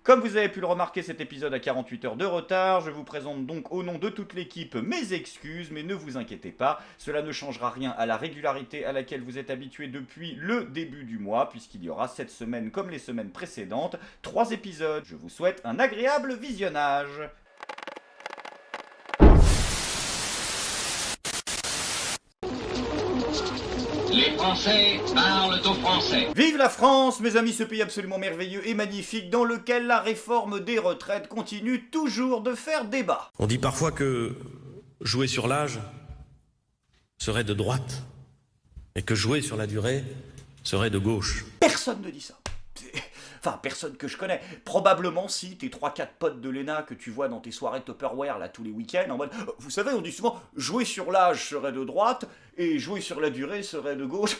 Comme vous avez pu le remarquer, cet épisode a 48 heures de retard. Je vous présente donc au nom de toute l'équipe mes excuses, mais ne vous inquiétez pas, cela ne changera rien à la régularité à laquelle vous êtes habitués depuis le début du mois, puisqu'il y aura cette semaine, comme les semaines précédentes, 3 épisodes. Je vous souhaite un agréable visionnage. Les Français parlent aux Français. Vive la France, mes amis, ce pays absolument merveilleux et magnifique dans lequel la réforme des retraites continue toujours de faire débat. On dit parfois que jouer sur l'âge serait de droite et que jouer sur la durée serait de gauche. Personne ne dit ça. Enfin, personne que je connais. Probablement si tes 3-4 potes de l'ENA que tu vois dans tes soirées Tupperware là tous les week-ends en mode vous savez, on dit souvent jouer sur l'âge serait de droite et jouer sur la durée serait de gauche.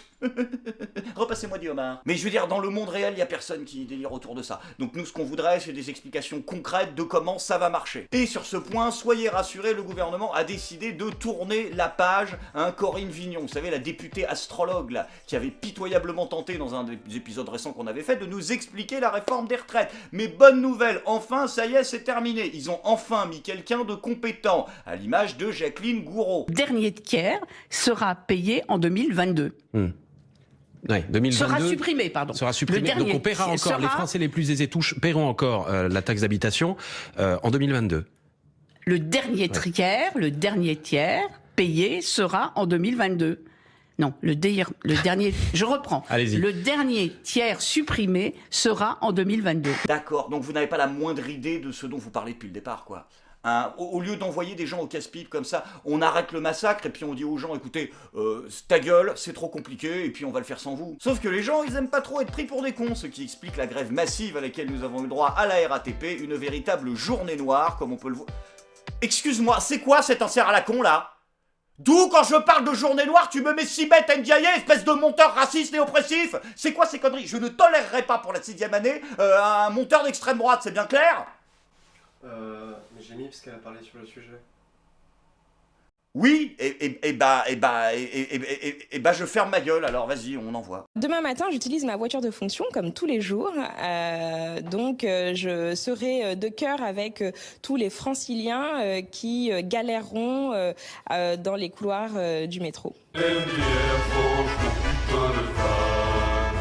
Repassez-moi du homard. Mais je veux dire, dans le monde réel, il n'y a personne qui délire autour de ça. Donc nous, ce qu'on voudrait, c'est des explications concrètes de comment ça va marcher. Et sur ce point, soyez rassurés, le gouvernement a décidé de tourner la page à Corinne Vignon, vous savez, la députée astrologue là, qui avait pitoyablement tenté dans un des épisodes récents qu'on avait fait de nous expliquer la réforme des retraites. Mais bonne nouvelle, enfin, ça y est, c'est terminé. Ils ont enfin mis quelqu'un de compétent, à l'image de Jacqueline Gouraud. Dernier tiers sera payé en 2022. Ouais, 2022 Sera supprimé, pardon. Sera supprimé. Donc on paiera encore, les Français les plus aisés paieront encore la taxe d'habitation en 2022. Le dernier tiers payé sera en 2022. Non, le dernier, je reprends. Allez-y. Le dernier tiers supprimé sera en 2022. D'accord, donc vous n'avez pas la moindre idée de ce dont vous parlez depuis le départ, quoi. Hein, au lieu d'envoyer des gens au casse-pipe comme ça, on arrête le massacre et puis on dit aux gens, écoutez, ta gueule, c'est trop compliqué et puis on va le faire sans vous. Sauf que les gens, ils aiment pas trop être pris pour des cons, ce qui explique la grève massive à laquelle nous avons eu droit à la RATP, une véritable journée noire, comme on peut le voir. Excuse-moi, c'est quoi cet insert à la con, là? D'où, quand je parle de journée noire, tu me mets Sibeth Ndiaye, espèce de monteur raciste et oppressif? C'est quoi ces conneries? Je ne tolérerai pas pour la 6e année un monteur d'extrême droite, c'est bien clair? Mais j'ai mis parce qu'elle a parlé sur le sujet. Oui, je ferme ma gueule, alors vas-y, on envoie. Demain matin, j'utilise ma voiture de fonction comme tous les jours. Je serai de cœur avec tous les franciliens qui galéreront dans les couloirs du métro.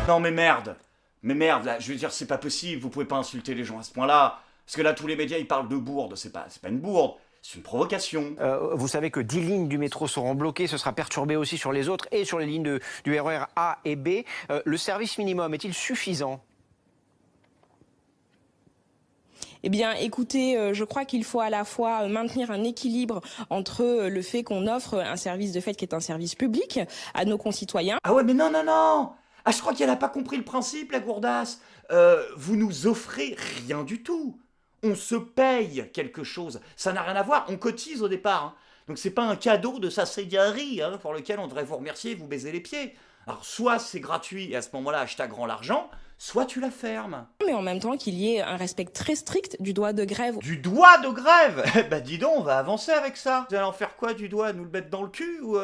Non mais merde, là, je veux dire, c'est pas possible, vous pouvez pas insulter les gens à ce point-là. Parce que là, tous les médias, ils parlent de bourde, c'est pas une bourde. C'est une provocation. Vous savez que 10 lignes du métro seront bloquées, ce sera perturbé aussi sur les autres et sur les lignes du RER A et B. Le service minimum est-il suffisant ? Eh bien, écoutez, je crois qu'il faut à la fois maintenir un équilibre entre le fait qu'on offre un service de fait qui est un service public à nos concitoyens. Ah ouais, mais non. Ah, je crois qu'elle a pas compris le principe, la gourdasse. Vous nous offrez rien du tout. On se paye quelque chose. Ça n'a rien à voir, on cotise au départ. Hein. Donc c'est pas un cadeau de sa ségarrie pour lequel on devrait vous remercier et vous baiser les pieds. Alors soit c'est gratuit et à ce moment-là, hashtag rend l'argent, soit tu la fermes. Mais en même temps qu'il y ait un respect très strict du droit de grève. Du droit de grève? Bah dis donc, on va avancer avec ça. Vous allez en faire quoi du doigt? Nous le mettre dans le cul ou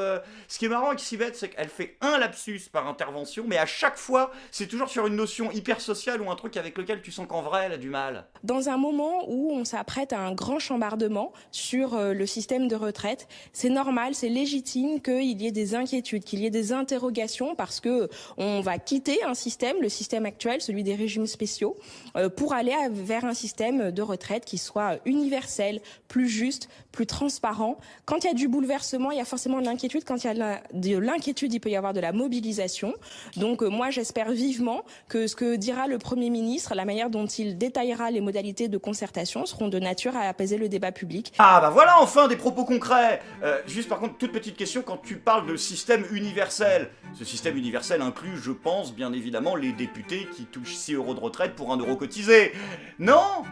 Ce qui est marrant avec Sibeth, c'est qu'elle fait un lapsus par intervention, mais à chaque fois, c'est toujours sur une notion hyper sociale ou un truc avec lequel tu sens qu'en vrai, elle a du mal. Dans un moment où on s'apprête à un grand chambardement sur le système de retraite, c'est normal, c'est légitime qu'il y ait des inquiétudes, qu'il y ait des interrogations parce que on va quitter un système, le système actuel, celui des régimes spéciaux, pour aller vers un système de retraite qui soit universel, plus juste, plus transparent. Quand il y a du bouleversement, il y a forcément de l'inquiétude. Quand il y a de l'inquiétude, il peut y avoir de la mobilisation. Donc moi, j'espère vivement que ce que dira le Premier ministre, la manière dont il détaillera les modalités de concertation seront de nature à apaiser le débat public. Ah bah voilà enfin des propos concrets. Juste par contre, toute petite question, quand tu parles de système universel, ce système universel inclut, je pense, bien évidemment, les députés qui touchent 6 € de retraite pour 1 € cotisé. Non?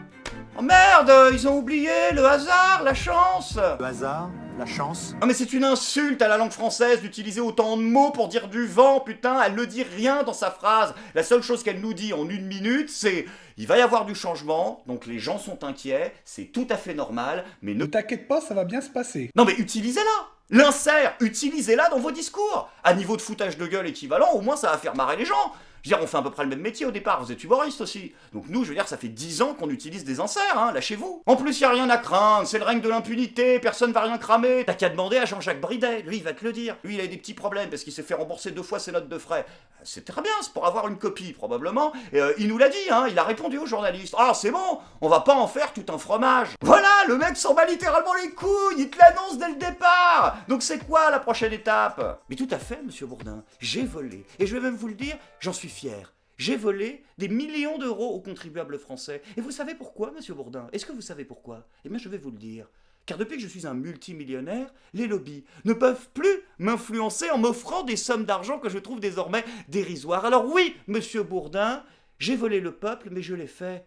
Oh merde, ils ont oublié le hasard, la chance. Le hasard, la chance. Non mais c'est une insulte à la langue française d'utiliser autant de mots pour dire du vent, putain, elle ne dit rien dans sa phrase. La seule chose qu'elle nous dit en 1 minute, c'est « il va y avoir du changement, donc les gens sont inquiets, c'est tout à fait normal, mais ne t'inquiète pas, ça va bien se passer. » Non mais utilisez-la. L'insert, utilisez-la dans vos discours. À niveau de foutage de gueule équivalent, au moins ça va faire marrer les gens. Je veux dire, on fait à peu près le même métier au départ, vous êtes humoriste aussi. Donc nous, je veux dire, ça fait 10 ans qu'on utilise des inserts, hein, lâchez-vous. En plus, y a rien à craindre, c'est le règne de l'impunité, personne va rien cramer. T'as qu'à demander à Jean-Jacques Bridet, lui il va te le dire. Lui il a eu des petits problèmes parce qu'il s'est fait rembourser 2 fois ses notes de frais. C'est très bien, c'est pour avoir une copie probablement. Et il nous l'a dit, hein, il a répondu aux journalistes. Ah c'est bon, on va pas en faire tout un fromage. Voilà, le mec s'en bat littéralement les couilles, il te l'annonce dès le départ. Donc c'est quoi la prochaine étape? Mais tout à fait, monsieur Bourdin, j'ai volé. Et je vais même vous le dire, j'en suis fier. J'ai volé des millions d'euros aux contribuables français. Et vous savez pourquoi, monsieur Bourdin? Est-ce que vous savez pourquoi? Eh bien, je vais vous le dire. Car depuis que je suis un multimillionnaire, les lobbies ne peuvent plus m'influencer en m'offrant des sommes d'argent que je trouve désormais dérisoires. Alors oui, monsieur Bourdin, j'ai volé le peuple, mais je l'ai fait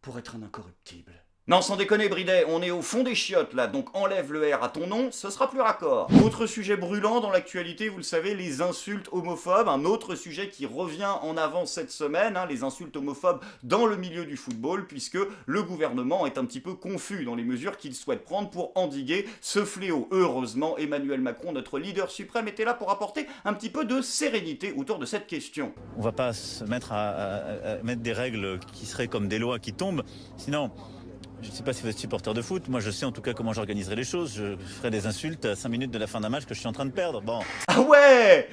pour être un incorruptible. Non, sans déconner, Bridet, on est au fond des chiottes, là, donc enlève le R à ton nom, ce sera plus raccord. Autre sujet brûlant dans l'actualité, vous le savez, les insultes homophobes, un autre sujet qui revient en avant cette semaine, hein, les insultes homophobes dans le milieu du football, puisque le gouvernement est un petit peu confus dans les mesures qu'il souhaite prendre pour endiguer ce fléau. Heureusement, Emmanuel Macron, notre leader suprême, était là pour apporter un petit peu de sérénité autour de cette question. On va pas se mettre à mettre des règles qui seraient comme des lois qui tombent, sinon... Je ne sais pas si vous êtes supporter de foot, moi je sais en tout cas comment j'organiserai les choses, je ferai des insultes à 5 minutes de la fin d'un match que je suis en train de perdre, bon. Ah ouais!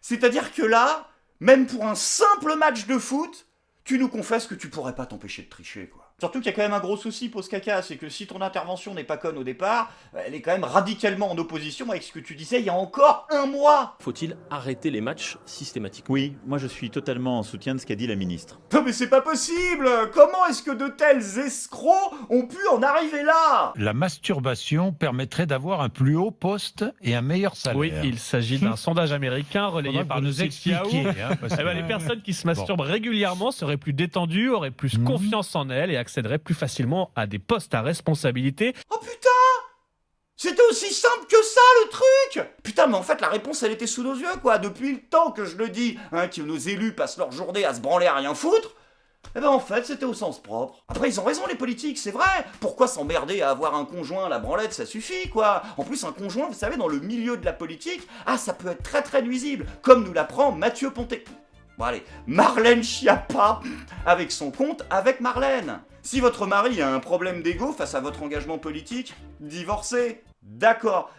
C'est-à-dire que là, même pour un simple match de foot, tu nous confesses que tu pourrais pas t'empêcher de tricher, quoi. Surtout qu'il y a quand même un gros souci, pose caca, c'est que si ton intervention n'est pas conne au départ, elle est quand même radicalement en opposition avec ce que tu disais il y a encore un mois. Faut-il arrêter les matchs systématiquement? Oui, moi je suis totalement en soutien de ce qu'a dit la ministre. Non mais c'est pas possible! Comment est-ce que de tels escrocs ont pu en arriver là? La masturbation permettrait d'avoir un plus haut poste et un meilleur salaire. Oui, il s'agit d'un sondage américain relayé par le site Yahoo. Les personnes qui se masturbent régulièrement seraient plus détendues, auraient plus confiance en elles et accéderaient plus facilement à des postes à responsabilité. Oh putain! C'était aussi simple que ça, le truc! Putain, mais en fait, la réponse, elle était sous nos yeux, quoi. Depuis le temps que je le dis, hein, que nos élus passent leur journée à se branler à rien foutre, eh ben en fait, c'était au sens propre. Après, ils ont raison, les politiques, c'est vrai. Pourquoi s'emmerder à avoir un conjoint, la branlette, ça suffit, quoi. En plus, un conjoint, vous savez, dans le milieu de la politique, ça peut être très très nuisible, comme nous l'apprend Mathieu Pontet. Bon allez, Marlène Schiappa, avec son compte avec Marlène. Si votre mari a un problème d'ego face à votre engagement politique, divorcez. D'accord.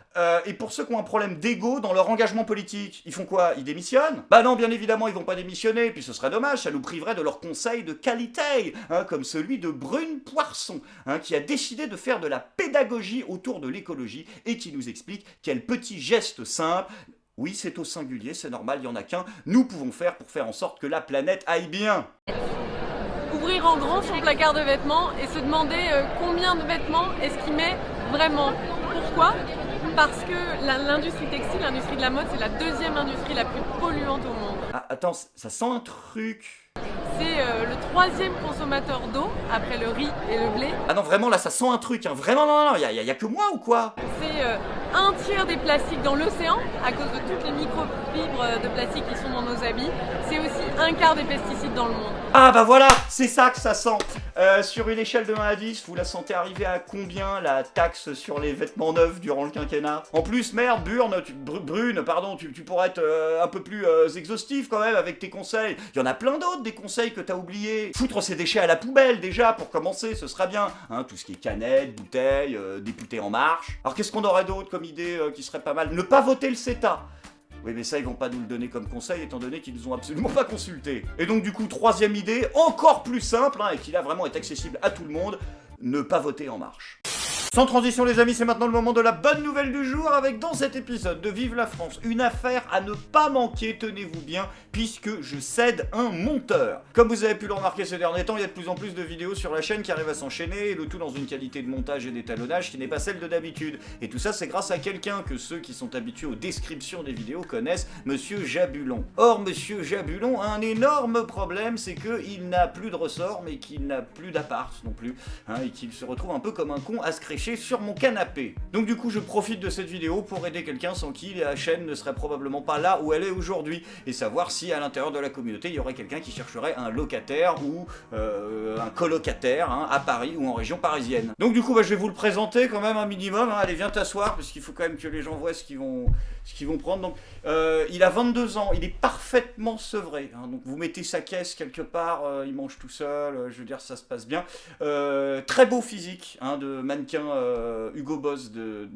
Et pour ceux qui ont un problème d'ego dans leur engagement politique, ils font quoi? Ils démissionnent? Bah non, bien évidemment, ils vont pas démissionner, puis ce serait dommage, ça nous priverait de leurs conseils de qualité, hein, comme celui de Brune Poisson, hein, qui a décidé de faire de la pédagogie autour de l'écologie et qui nous explique quel petit geste simple, oui c'est au singulier, c'est normal, il n'y en a qu'un, nous pouvons faire pour faire en sorte que la planète aille bien. Ouvrir en grand son placard de vêtements et se demander combien de vêtements est-ce qu'il met vraiment. Pourquoi? Parce que l'industrie textile, l'industrie de la mode, c'est la deuxième industrie la plus polluante au monde. Ah, attends, ça sent un truc. C'est le troisième consommateur d'eau, après le riz et le blé. Ah non, vraiment, là, ça sent un truc, hein. Vraiment, non, y a que moi ou quoi? C'est un tiers des plastiques dans l'océan, à cause de toutes les microfibres de plastique qui sont dans nos habits. C'est aussi un quart des pesticides dans le monde. Ah bah voilà, c'est ça que ça sent. Sur une échelle de 1 à 10, vous la sentez arriver à combien, la taxe sur les vêtements neufs durant le quinquennat? En plus, merde, Brune, pardon, tu pourrais être un peu plus exhaustif quand même avec tes conseils. Il y en a plein d'autres, des conseils que t'as oubliés. Foutre ces déchets à la poubelle, déjà, pour commencer, ce sera bien. Hein, tout ce qui est canettes, bouteilles, députés en marche. Alors qu'est-ce qu'on aurait d'autre comme idée qui serait pas mal? Ne pas voter le CETA. Oui, mais ça, ils vont pas nous le donner comme conseil, étant donné qu'ils nous ont absolument pas consultés. Et donc, du coup, troisième idée, encore plus simple, hein, et qui là vraiment est accessible à tout le monde, ne pas voter En Marche. Sans transition les amis, c'est maintenant le moment de la bonne nouvelle du jour avec dans cet épisode de Vive la France, une affaire à ne pas manquer, tenez-vous bien, puisque je cède un monteur. Comme vous avez pu le remarquer ces derniers temps, il y a de plus en plus de vidéos sur la chaîne qui arrivent à s'enchaîner, et le tout dans une qualité de montage et d'étalonnage qui n'est pas celle de d'habitude. Et tout ça c'est grâce à quelqu'un que ceux qui sont habitués aux descriptions des vidéos connaissent, Monsieur Jabulon. Or Monsieur Jabulon a un énorme problème, c'est qu'il n'a plus de ressort, mais qu'il n'a plus d'appart non plus, hein, et qu'il se retrouve un peu comme un con à se crécher sécher sur mon canapé. Donc du coup, je profite de cette vidéo pour aider quelqu'un sans qui la chaîne ne serait probablement pas là où elle est aujourd'hui, et savoir si à l'intérieur de la communauté, il y aurait quelqu'un qui chercherait un locataire ou un colocataire à Paris ou en région parisienne. Donc du coup, je vais vous le présenter quand même un minimum. Allez, viens t'asseoir, parce qu'il faut quand même que les gens voient ce qu'ils vont prendre. Donc, il a 22 ans, il est parfaitement sevré. Donc vous mettez sa caisse quelque part, il mange tout seul, je veux dire, ça se passe bien. Très beau physique, de mannequin Hugo Boss de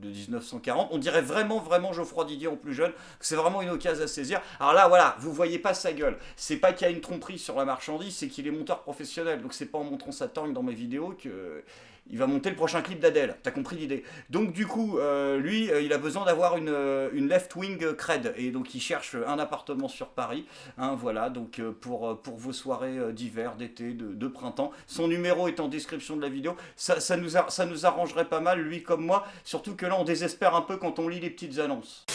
1940. On dirait vraiment Geoffroy Didier en plus jeune. C'est vraiment une occasion à saisir. Alors là, voilà, vous voyez pas sa gueule. C'est pas qu'il y a une tromperie sur la marchandise, c'est qu'il est monteur professionnel. Donc c'est pas en montrant sa tangue dans mes vidéos que il va monter le prochain clip d'Adèle. T'as compris l'idée. Donc du coup, lui, il a besoin d'avoir une left-wing cred. Et donc il cherche un appartement sur Paris. Voilà, donc pour vos soirées d'hiver, d'été, de printemps. Son numéro est en description de la vidéo. Ça nous arrangerait pas mal, lui comme moi. Surtout que là, on désespère un peu quand on lit les petites annonces.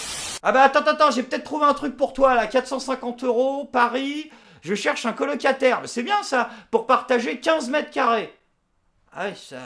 Ah bah attends, j'ai peut-être trouvé un truc pour toi là. 450 €, Paris. Je cherche un colocataire. C'est bien ça, pour partager 15 mètres carrés. Ah oui,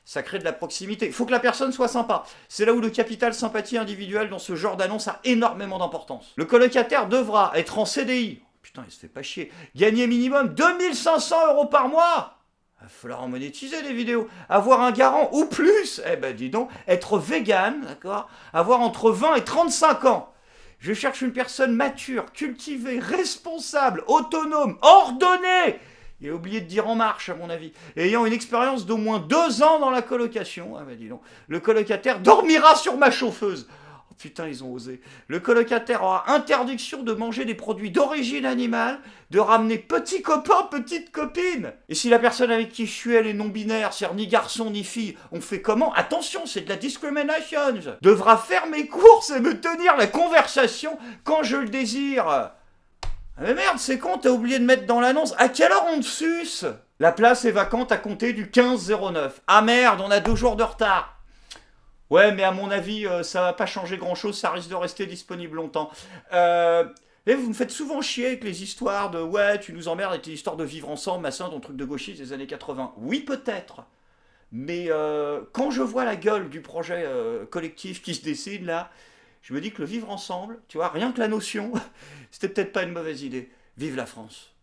ça crée de la proximité. Il faut que la personne soit sympa. C'est là où le capital sympathie individuelle dans ce genre d'annonce a énormément d'importance. Le colocataire devra être en CDI. Putain, il se fait pas chier. Gagner minimum 2500 € par mois. Il va falloir en monétiser les vidéos. Avoir un garant ou plus. Eh ben dis donc, être vegan, d'accord. Avoir entre 20 et 35 ans. Je cherche une personne mature, cultivée, responsable, autonome, ordonnée. Il a oublié de dire en marche, à mon avis. Ayant une expérience d'au moins 2 ans dans la colocation. Ah bah dis donc. Le colocataire dormira sur ma chauffeuse. Oh putain, ils ont osé. Le colocataire aura interdiction de manger des produits d'origine animale, de ramener petits copains, petites copines. Et si la personne avec qui je suis, elle est non-binaire, c'est-à-dire ni garçon ni fille, on fait comment? Attention, c'est de la discrimination. Devra faire mes courses et me tenir la conversation quand je le désire. Ah mais merde, c'est con, t'as oublié de mettre dans l'annonce. À quelle heure on te suce? La place est vacante à compter du 15-09. Ah merde, on a 2 jours de retard. Ouais, mais à mon avis, ça va pas changer grand-chose, ça risque de rester disponible longtemps. Et vous me faites souvent chier avec les histoires de « Ouais, tu nous emmerdes avec tes histoires de vivre ensemble, machin, ton truc de gauchiste des années 80. » Oui, peut-être. Mais quand je vois la gueule du projet collectif qui se dessine là, je me dis que le vivre ensemble, tu vois, rien que la notion, c'était peut-être pas une mauvaise idée. Vive la France!